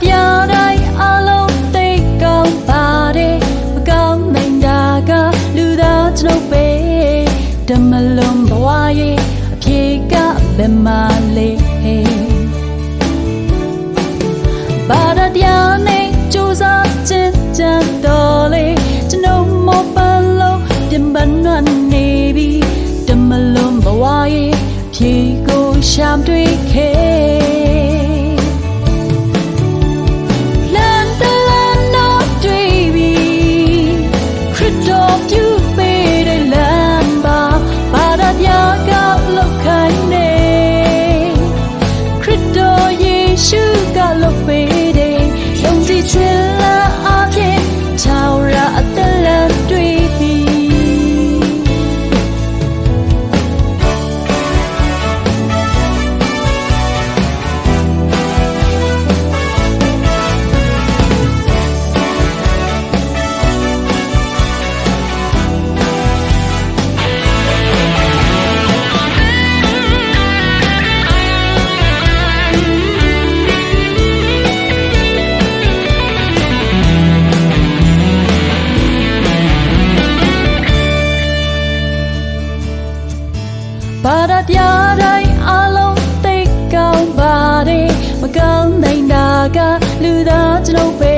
တရားတိုင်းအလုံးသိကောင်းပါတယ်မကောင်းနိုင်တာကလူသားကျွန်ုပ်ပဲဓမ္မလုံးဘဝရဲ့အဖြေကဘယ်မှာလဲဘာတရားနဲ့ကြိုးစားခြင်းကြံတော်လေကျွန်ုပ်မပန်းလို့ပြင်ပန်းနွမ်းနေပြီဓမ္မလုံးဘဝရဲ့အဖြေကိုရှာတွေ့ခဲ့ဘာတရားတိုင်းအလုံးသိကောင်းပါတယ်မကောင်းနိုင်တာကလူသားကျွန်ုပ်ပဲ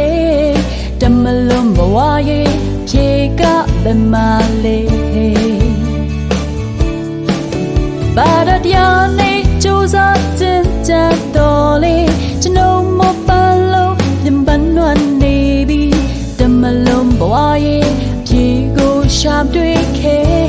ဓမ္မလုံးဘဝရဲ့ဖြေကဘယ်မှာလဲဘာတရားနဲ့ကြိုးစားခြင်းကြံတော်လေကျွန်ုပ်မပန်းလို့ပြင်ပန်းနွမ်းနေပြီဓမ္မလုံးဘဝရဲ့ဖြေကိုရှာတွေ့ခဲ့